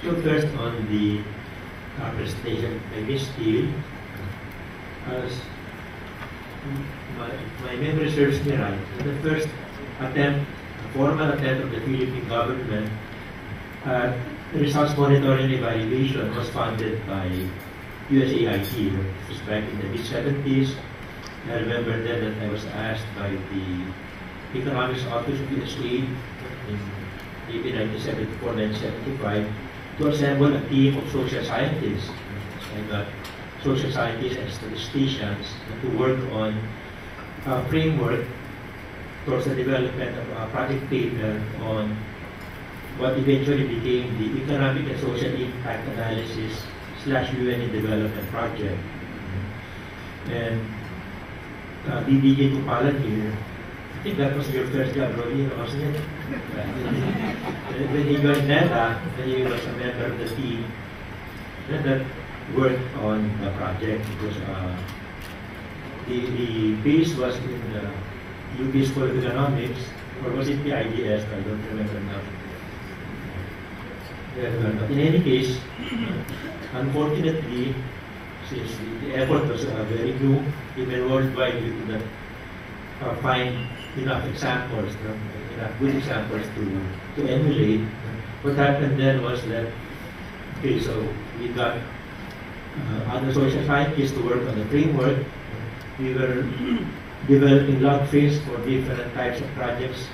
So first on the presentation by Ms. Steele, as my memory serves me right, the first attempt, a formal attempt of the Philippine government at results monitoring and evaluation was funded by USAID. This was back in the mid-70s. I remember then that I was asked by the Economics Office of USAID in maybe 1974, 1975 to assemble a team of social scientists. So I got social scientists and statisticians to work on a framework towards the development of a project paper on what eventually became the Economic and Social Impact Analysis / UN Development Project. And DDJ Kupalan here, I think that was your first job, Rolly, wasn't it? When he joined NEDA, he was a member of the team that worked on the project because the base was in the UP School of Economics, or was it the IDS? I don't remember now. But in any case, unfortunately, since the effort was very new, even worldwide, we could not find enough examples, enough good examples to emulate. What happened then was that, okay, so we got other social scientists to work on the framework. We were developing log frames for different types of projects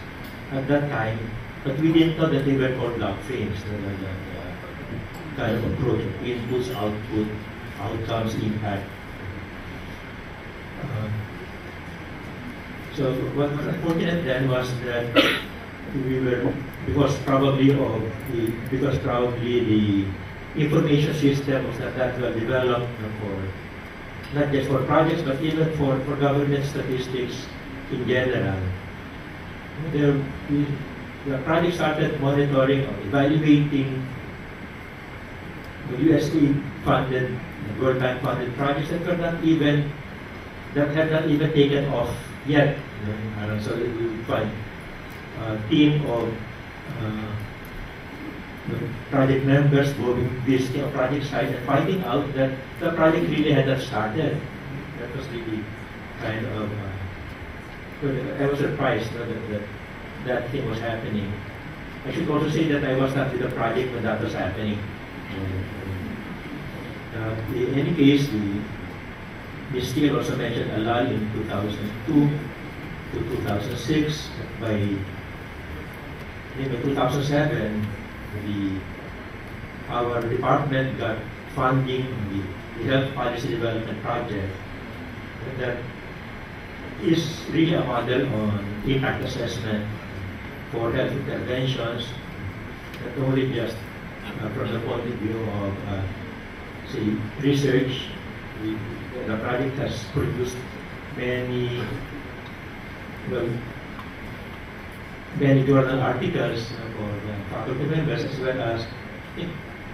at that time, but we didn't know that they were called log frames. The kind of approach of inputs, output, outcomes, impact. So what was unfortunate then was that we were, because probably the information system was not that well developed for not just for projects but even for government statistics in general. The project started monitoring or evaluating the USAID funded, the World Bank funded projects that had not even taken off yet. So we find a team of project members going this project site and finding out that the project really had not started. That was really kind of, I was surprised that thing was happening. I should also say that I was not with the project when that was happening. In any case, Ms. Steele also mentioned a lull in 2002 to 2006. By 2007, our department got funding the Health Policy Development Project that is really a model on impact assessment for health interventions, not only just from the point of view of say research. The project has produced many journal articles for faculty members, as well as it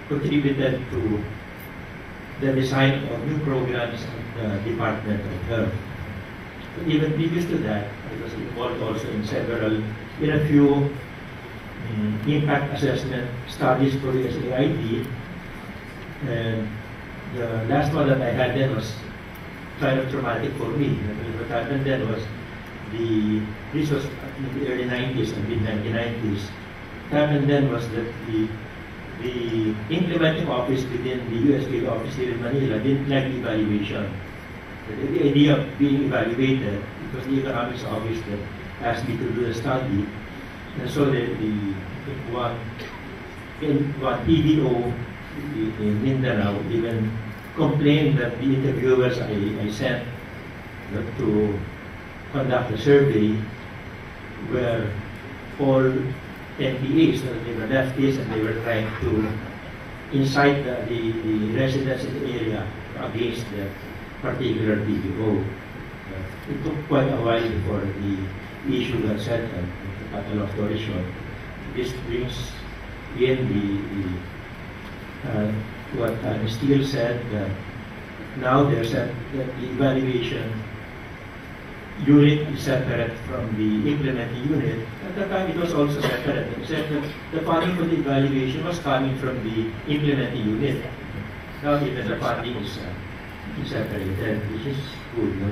contributed to the design of new programs at the Department of Health. But even previous to that, it was involved also in a few impact assessment studies for the USAID. And the last one that I had then was kind of traumatic for me. What happened then was this was in the early 90s and mid-1990s. What happened then was that the implementing office within the USAID office here in Manila didn't like the evaluation. The idea of being evaluated, it was the economics office that asked me to do the study. And so one PDO in Mindanao even complained that the interviewers I sent to conduct the survey were all NPAs, so they were leftists and they were trying to incite the residents in the area against the particular PDO. It took quite a while before the issue got settled. To cut a long story short, this brings in what Steele said, that now there's the evaluation unit is separate from the implementing unit. At the time, it was also separate, except that the funding for the evaluation was coming from the implementing unit. Now, even the funding is separated, which is good. No?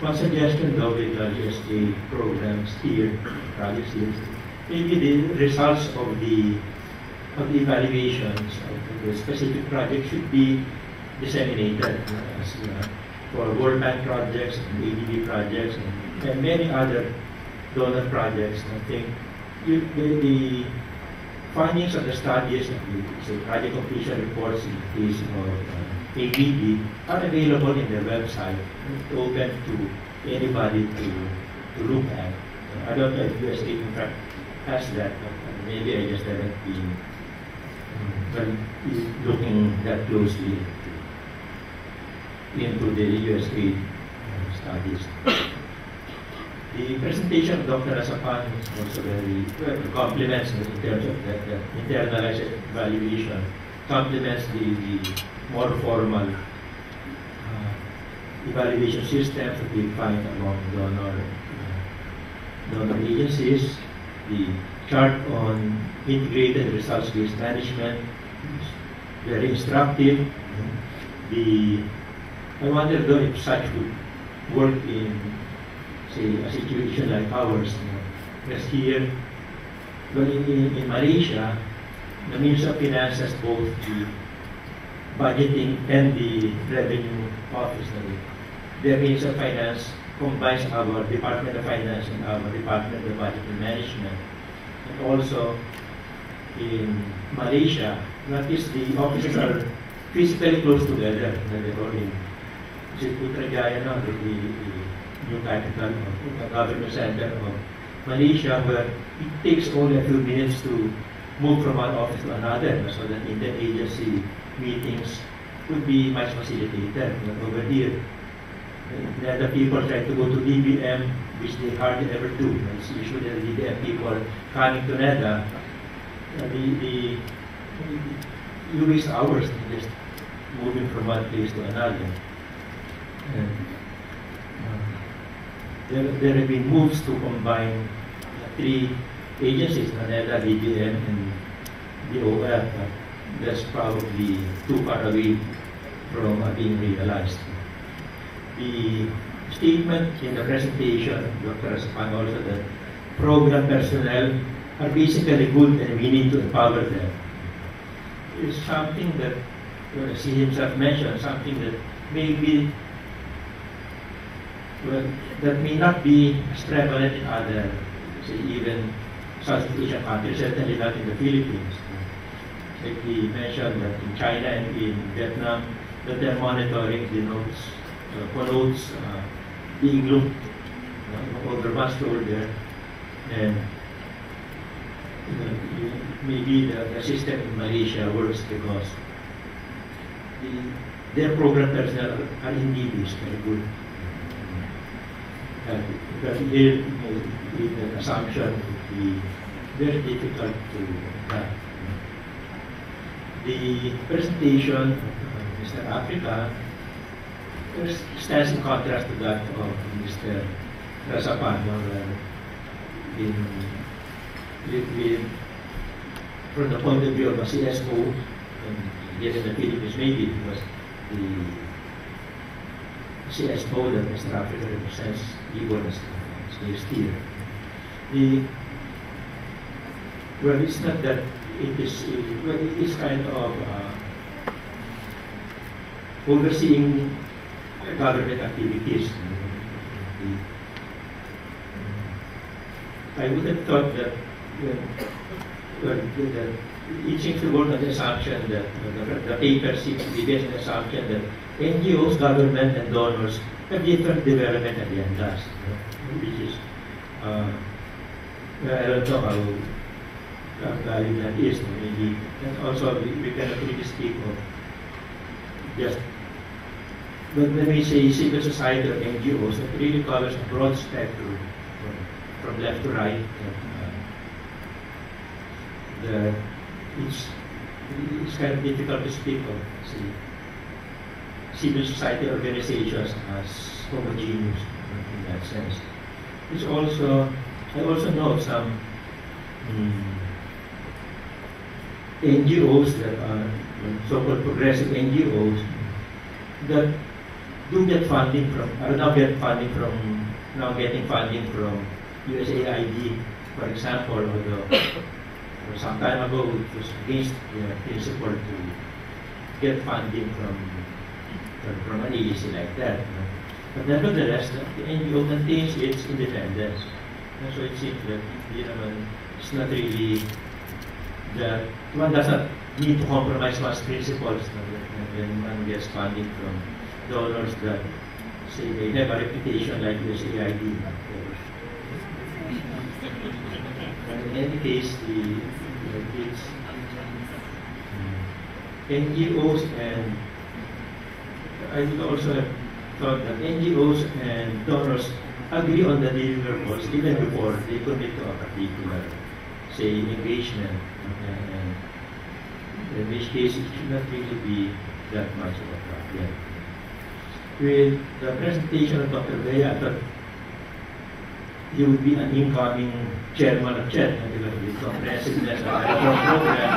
One suggestion, though, with the GSA programs here, projects here, maybe the results of the evaluations of the specific project should be disseminated as for World Bank projects and ADB projects and many other donor projects. I think the findings of the studies, say project completion reports in the case of ADB, are available in their website, open to anybody to look at. I don't know if USA in fact has that, but maybe I just haven't been looking that closely into the USA studies. The presentation of Dr. Asapan is also very complements in terms of the internalized evaluation, complements the more formal evaluation systems that we find among donor agencies. The chart on integrated results-based management is very instructive. I wonder though if such would work in, say, a situation like ours. Because here, well, in Malaysia, the Ministry of Finance has both the budgeting and the revenue office. Their Ministry of Finance combines our Department of Finance and our Department of Budget and Management. And also in Malaysia, not least the offices are physically close together. They're all in Putrajaya now, the new capital of the government center of Malaysia, where it takes only a few minutes to move from one office to another, so that interagency meetings could be much facilitated. Over here, the people try to go to DBM, which they hardly ever do. It's usually the DBM people coming to NEDA. You waste hours just moving from one place to another. There have been moves to combine three agencies, NEDA, DBM, and DOF. That's probably too far away from being realized. The statement in the presentation, Dr. Asapan also, that program personnel are basically good and we need to empower them, is something that, as he himself mentioned, something that maybe that may not be as prevalent in other, say, even Southeast Asian countries, certainly not in the Philippines. Like he mentioned that in China and in Vietnam, that they're monitoring the notes, connotes being looked over one's shoulder, and maybe the system in Malaysia works because their program personnel are indeed very good. But here, the assumption would be very difficult to have. The presentation of Mr. Africa stands in contrast to that of Mr. Asapan, from the point of view of a CSO, and here in the Philippines maybe because the CSO that Mr. Africa represents, even as here. Well, it's not that it is kind of overseeing government activities. I would have thought that it seems to work on the assumption that the paper seems to be based on the assumption that NGOs, government, and donors have different development agendas, which is, I don't know how valid that is, maybe. And also, we cannot really speak of just, but when we say civil society or NGOs, it really covers a broad spectrum from left to right. It's kind of difficult to speak of, say, civil society organizations as homogeneous. in that sense. It's also, I also know some NGOs that are so-called progressive NGOs that do get funding from, are now getting funding from USAID, for example, although some time ago it was against the principle to get funding from an agency like that. But nevertheless, the NGO maintains its independence. And so it seems that it's not really that one does not need to compromise one's principles when one gets funding from donors that say they have a reputation like USAID. But in any case, it's NGOs, and I would also have thought that NGOs and donors agree on the deliverables even before they commit to a particular, say, engagement. And in which case, it should not really be that much of a problem. With the presentation of Dr. Bea, I thought he would be an incoming chairman of CHED, because of the comprehensiveness of the program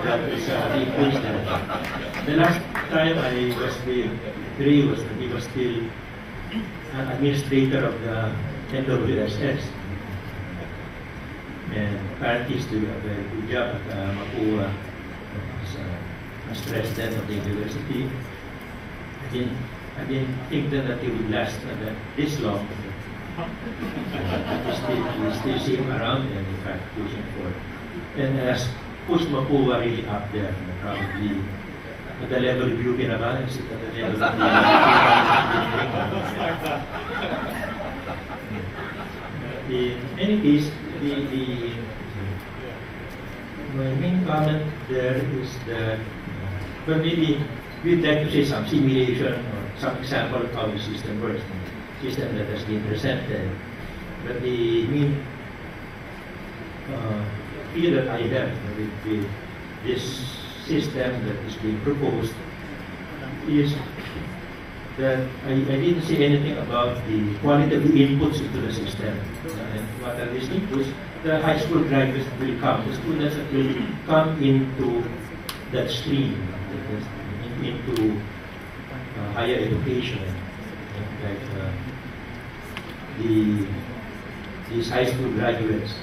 that is being pushed there. The last time I was with Dre was when he was still an administrator of the NWSS. And apparently he's doing a very good job at Mapua as president of the university. I didn't think that he would last this long. We still see him around and in fact pushing for. And has pushed Mapua really up there, probably at the level of UP naman, at the level of the in any case, my main comment there is that, well, maybe we'd like to say some simulation or some example of how the system works, the system that has been presented. But the main feel that I have with this system that is being proposed is that I didn't say anything about the quality of the inputs into the system. And what are these inputs? The high school graduates will come, the students that will come into that stream, into higher education, like these high school graduates.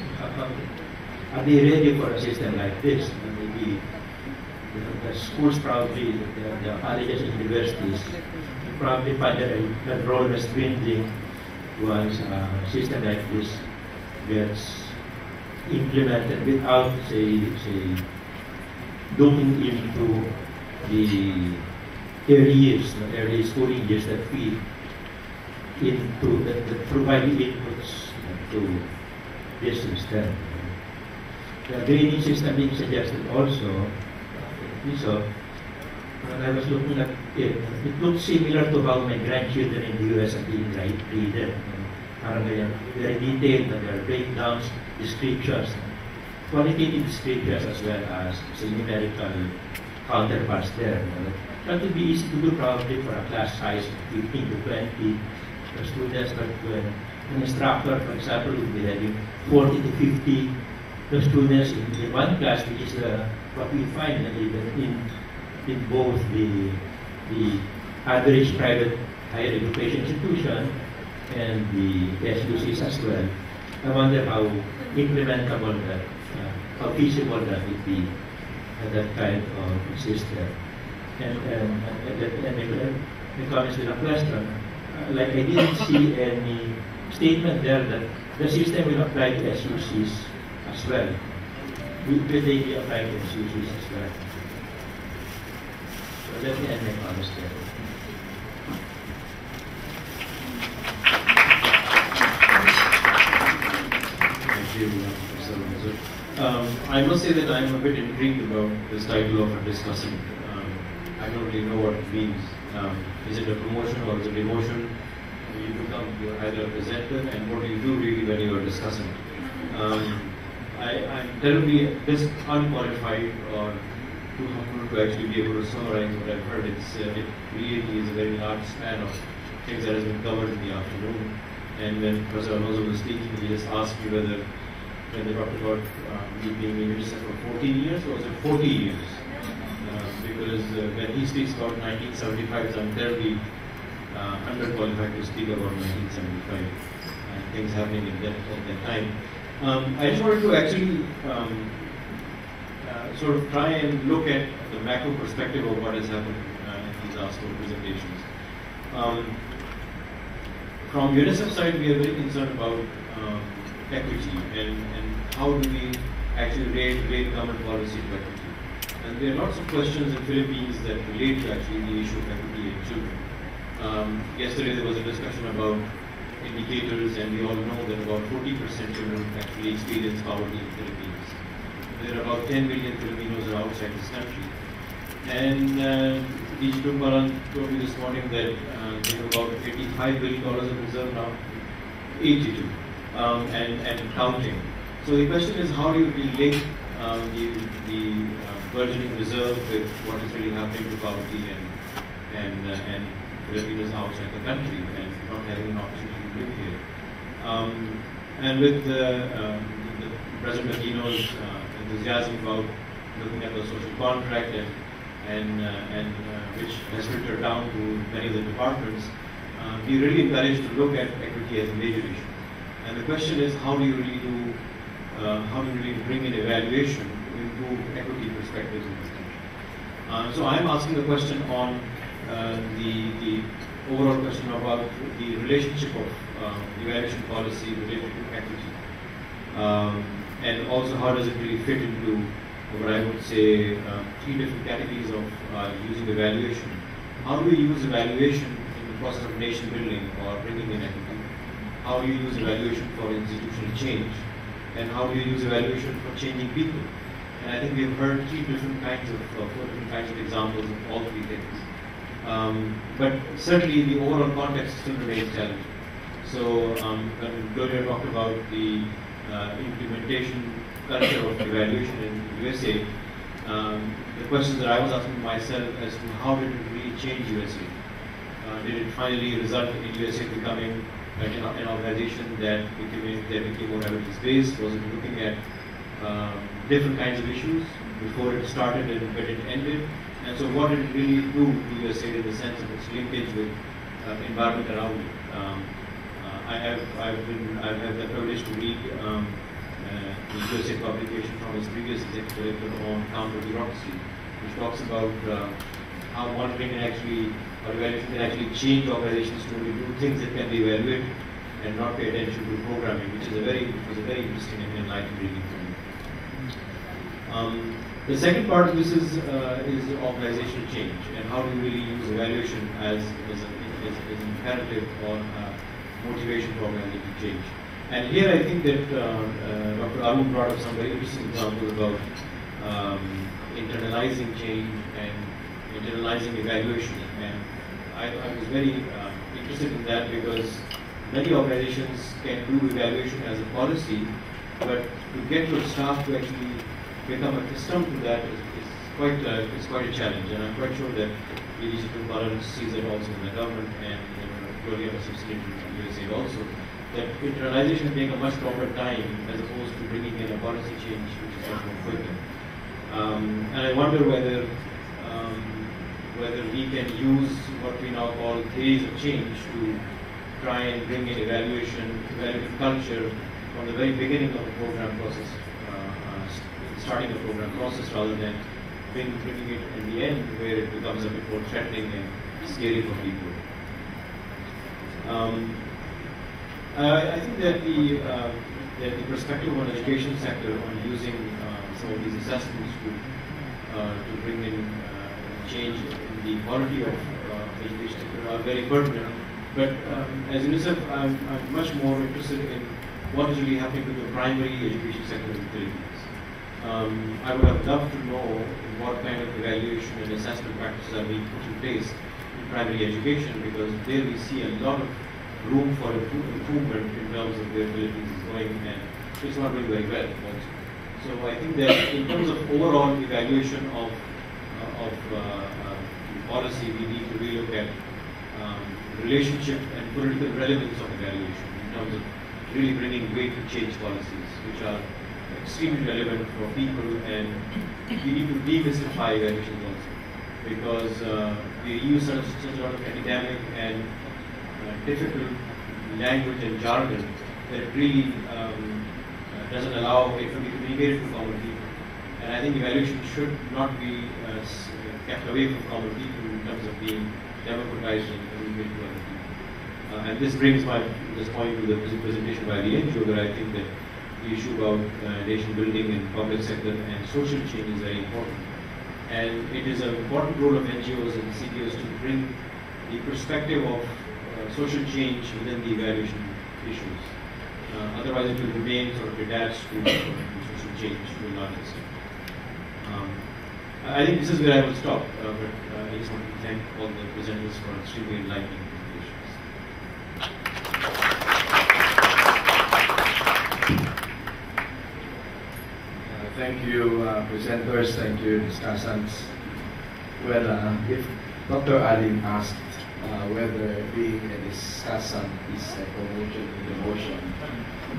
Are they ready for a system like this? Maybe the schools probably, the colleges and universities, probably find that enrollment dwindling once a system like this gets implemented without, say, looking into the early years, the early schooling years that feed into, that provide inputs to this system. The grading system being suggested also, so when I was looking at it, it looked similar to how my grandchildren in the US are being graded. Very detailed, and there are breakdowns, descriptions, qualitative descriptions as well as say, numerical counterparts there. That would be easy to do probably for a class size of 15 to 20 students, but when an instructor, for example, would be having 40 to 50 students in one class, which is what we find even in both the average private higher education institution and the SUCs as well. I wonder how implementable that, how feasible that would be, that kind of system. And the comments to the question, like I didn't see any statement there that the system will apply to SUCs as well. Will they be applied to SUCs as well? So let me end my comments there. I must say that I'm a bit intrigued about this title of a discussant. I don't really know what it means. Is it a promotion or is it a demotion? You're either a presenter, and what do you do really when you are discussing? I'm terribly unqualified or too humble to actually be able to summarize what I've heard. It really is a very large span of things that has been covered in the afternoon. And when Professor Alonso was speaking, he just asked me whether when they talked about me being in UNICEF for 14 years or was it 40 years? Because when he speaks about 1975, I'm terribly underqualified to speak about 1975 and things happening at that time. I just wanted to actually sort of try and look at the macro perspective of what has happened in these last 4 presentations. From UNICEF side, we are very concerned about equity and how do we actually relate government policy to equity. And there are lots of questions in Philippines that relate to actually the issue of equity in children. Yesterday there was a discussion about indicators, and we all know that about 40% children actually experience poverty in the Philippines. There are about 10 million Filipinos who are outside this country. And D.G. Tumbalan told me this morning that they have about $85 billion of reserve now, 82, and counting. So the question is, how do you relate the burgeoning reserve with what is really happening to poverty and Filipinos outside the country and not having an opportunity to live here? And with President Aquino's enthusiasm about looking at the social contract and which has filtered down to many of the departments, we really encouraged to look at equity as a major issue. And the question is, how do you really bring in evaluation to improve equity perspectives in this country? So I'm asking the question on the overall question about the relationship of evaluation policy related to equity. And also how does it really fit into what I would say 3 different categories of using evaluation. How do we use evaluation in the process of nation building or bringing in equity? How do you use evaluation for institutional change? And how do you use evaluation for changing people? And I think we've heard 4 different kinds of examples of all 3 things. But certainly the overall context still remains challenging. So when Gloria talked about the implementation culture of evaluation in USA, the questions that I was asking myself as to how did it really change USA? Did it finally result in USA becoming an organization that became more evidence-based? Was it looking at different kinds of issues before it started and when it ended? And so what did it really do to USA in the sense of its linkage with environment around it? I've had the privilege to read the USA publication from its previous executive director on counter-bureaucracy, which talks about how monitoring can actually, or evaluation can actually change organizations to do things that can be evaluated and not pay attention to programming, which was a very interesting and enlightening reading for me. The second part of this is organizational change, and how do you really use evaluation as an imperative or motivation for organizational change. And here I think that Dr. Arun brought up some very interesting examples about internalizing change and internalizing evaluation. And I was very interested in that because many organizations can do evaluation as a policy, but to get your staff to actually become accustomed to that is quite a challenge. And I'm quite sure that D.G. Tumbalan sees it also in the government, and Gloria was associated with USA also, that internalization take a much longer time as opposed to bringing in a policy change which is much more quicker. And I wonder whether we can use what we now call theories of change to try and bring in evaluation culture from the very beginning of the program process, starting the program process rather than bringing it in the end where it becomes a bit more threatening and scary for people. I think that the perspective on the education sector on using some of these assessments to bring in change in the quality of education sector are very pertinent. But as UNICEF, I'm much more interested in what is really happening to the primary education sector in the Philippines. I would have loved to know what kind of evaluation and assessment practices are being put in place in primary education, because there we see a lot of room for improvement in terms of where Philippines is going, and it's not doing very well also. So I think that in terms of overall evaluation of policy, we need to relook at relationship and political relevance of evaluation in terms of really bringing weight to change policies, which are extremely relevant for people, and we need to demystify evaluations also, because we use such a lot of academic and difficult language and jargon that really doesn't allow it to be communicated to common people. And I think evaluation should not be kept away from common people in terms of being democratized and communicated to other people. And this brings this point to the presentation by the NGO, where I think that the issue about nation building and public sector and social change is very important. And it is an important role of NGOs and CBOs to bring the perspective of social change within the evaluation issues. Otherwise, it will remain sort of detached to social change to a large extent. I think this is where I will stop, but I just want to thank all the presenters for extremely enlightening presentations. Thank you, presenters. Thank you, discussants. Well, if Dr. Alim asked whether being a discussant is a promotion or demotion,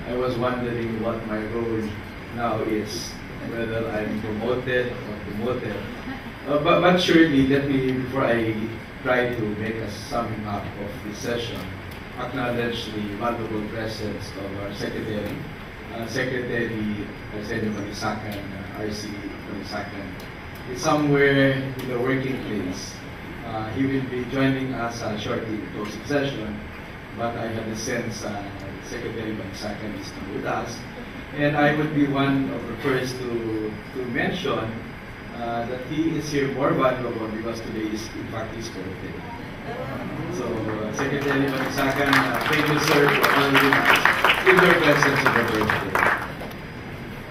I was wondering what my role now is, whether I'm promoted or demoted. But surely, let me, before I try to make a summing up of this session, acknowledge the valuable presence of our Secretary, Secretary Arsenio Balisacan, RC Balisacan, is somewhere in the working place. He will be joining us shortly in the closing session, but I have the sense Secretary Balisacan is not with us. And I would be one of the first to mention that he is here more valuable because today is, in fact, his birthday. So, Secretary Balisacan, thank you, sir, for honoring us with your presence on the birthday.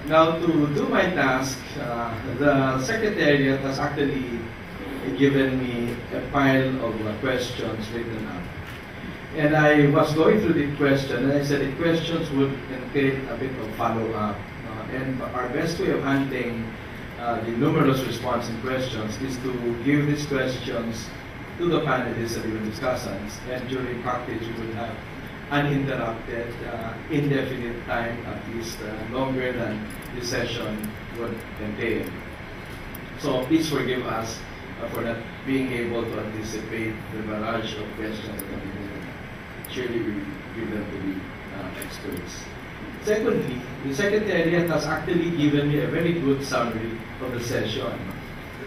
Now, to do my task, the Secretariat has actually given me a pile of questions written up. And I was going through the question, and I said the questions would entail a bit of follow-up. And our best way of handling the numerous response and questions is to give these questions to the panelists and even discussants. And during practice, we will have uninterrupted, indefinite time, at least longer than the session would entail. So please forgive us for not being able to anticipate the barrage of questions that will be there. Surely we give them to the experts. Secondly, the Secretariat has actually given me a very good summary of the session.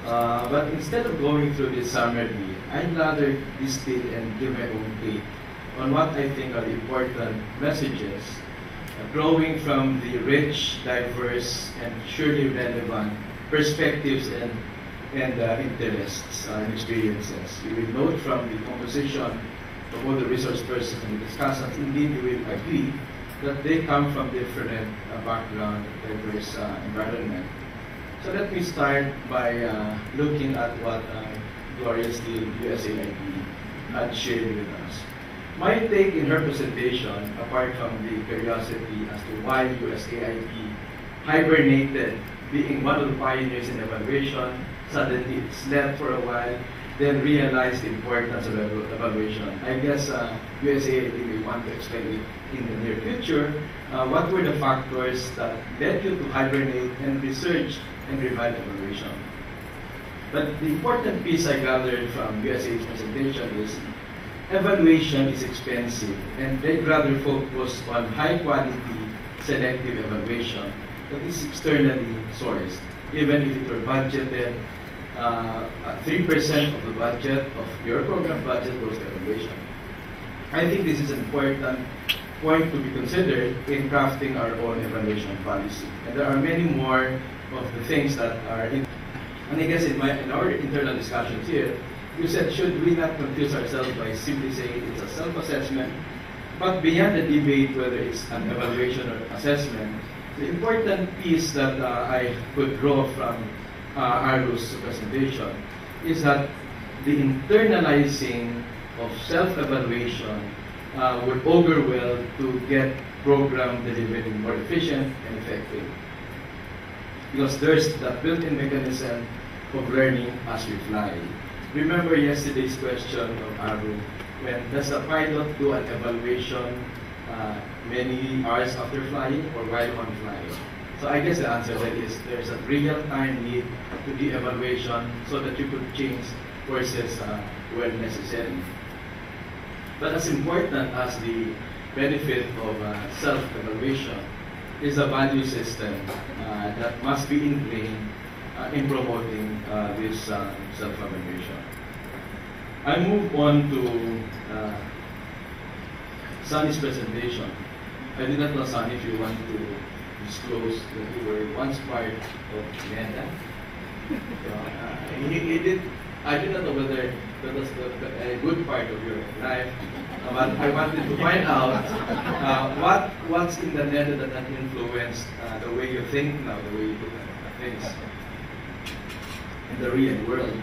But instead of going through this summary, I'd rather distill and give my own take on what I think are the important messages growing from the rich, diverse, and surely relevant perspectives and interests and experiences. You will note from the composition of all the resource persons and the discussants, indeed you will agree that they come from different background, diverse environment. So let me start by looking at what Gloria Steele, USAID, had shared with us. My take in her presentation, apart from the curiosity as to why USAID hibernated, being one of the pioneers in evaluation, suddenly it slept for a while, then realized the importance of evaluation. I guess USAID may want to explain it in the near future. What were the factors that led you to hibernate and research and revive evaluation? But the important piece I gathered from USAID's presentation is evaluation is expensive, and they'd rather focus on high-quality selective evaluation that is externally sourced, even if it were budgeted 3% of the budget of your program budget goes to evaluation. I think this is an important point to be considered in crafting our own evaluation policy. And there are many more of the things that are in. And I guess in our internal discussions here, you said, should we not confuse ourselves by simply saying it's a self-assessment? But beyond the debate whether it's an evaluation or assessment, the important piece that I could draw from Aru's presentation is that the internalizing of self-evaluation would augur well to get program delivery more efficient and effective. Because there's that built-in mechanism of learning as we fly. Remember yesterday's question of Aru, when does the pilot do an evaluation many hours after flying or while on flying. So I guess the answer that is there's a real-time need to do evaluation so that you could change courses where necessary. But as important as the benefit of self-evaluation is a value system that must be ingrained in promoting this self-evaluation. I move on to Sunny's presentation. I did not know, Sunny, if you want to disclose that you were once part of NEDA. He did. I did not know whether that was a good part of your life, but I wanted to find out what's in the NEDA that influenced the way you think now, the way you look at things in the real world.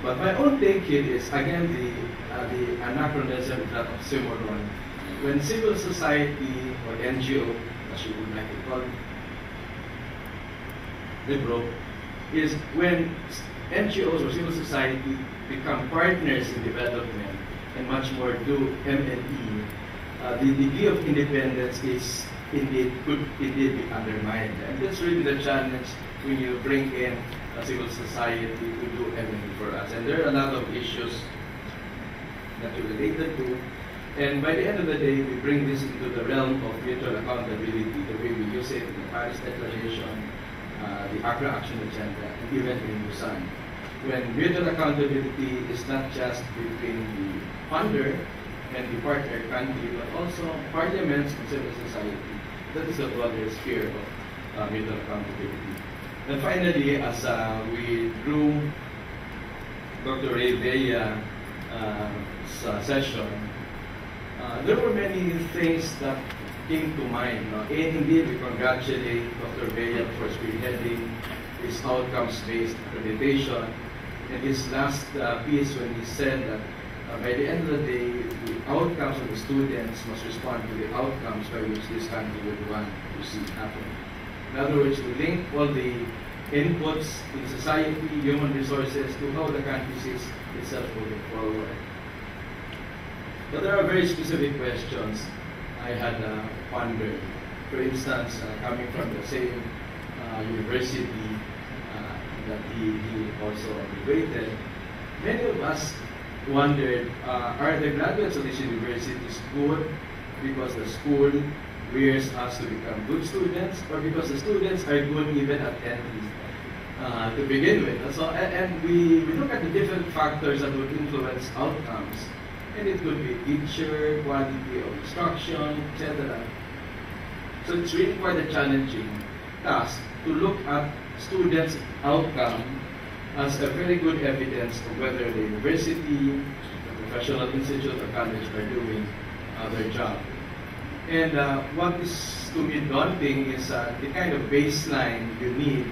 But my own take here is, again, the anachronism, that oxymoron. When civil society or NGO, as you would like to call it, liberal, is when NGOs or civil society become partners in development and much more do M&E, the degree of independence is could indeed be undermined. And that's really the challenge when you bring in a civil society to do M&E for us. And there are a lot of issues that are related to. And by the end of the day, we bring this into the realm of mutual accountability, the way we use it in the Paris Declaration, the Accra Action Agenda, and even in Busan. When mutual accountability is not just between the funder and the partner country, but also parliaments and civil society. That is the broader sphere of mutual accountability. And finally, as we drew Dr. Ray Vella's session, there were many things that came to mind. And indeed, we congratulate Dr. Vella for spearheading his outcomes-based accreditation. And his last piece when he said that by the end of the day, the outcomes of the students must respond to the outcomes by which this country would want to see happen. In other words, we link all the inputs in society, human resources, to how the country sees itself moving forward. But there are very specific questions I had pondered. For instance, coming from the same university that he also graduated, many of us wondered, are the graduates of these universities good because the school rears us to become good students, or because the students are good even at entry to begin with? So, and we look at the different factors that would influence outcomes. And it could be teacher, quality of instruction, etc. So it's really quite a challenging task to look at students' outcome as a very good evidence of whether the university, the professional institute, or college are doing their job. And what is to me daunting is the kind of baseline you need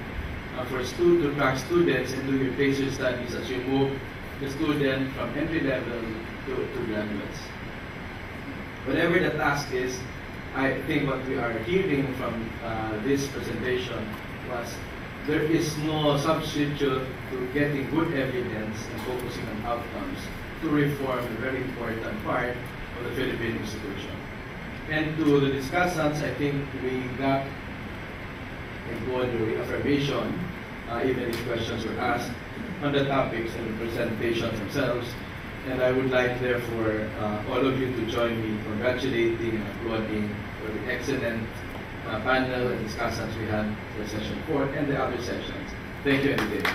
for to track students and do your basic studies as you move the student from entry level to graduates. Whatever the task is, I think what we are hearing from this presentation was there is no substitute to getting good evidence and focusing on outcomes to reform a very important part of the Philippine institution. And to the discussants, I think we got a good reaffirmation, even if questions were asked, on the topics and the presentations themselves. And I would like, therefore, all of you to join me in congratulating and applauding for the excellent panel and discussants we had for session 4 and the other sessions. Thank you, and good day.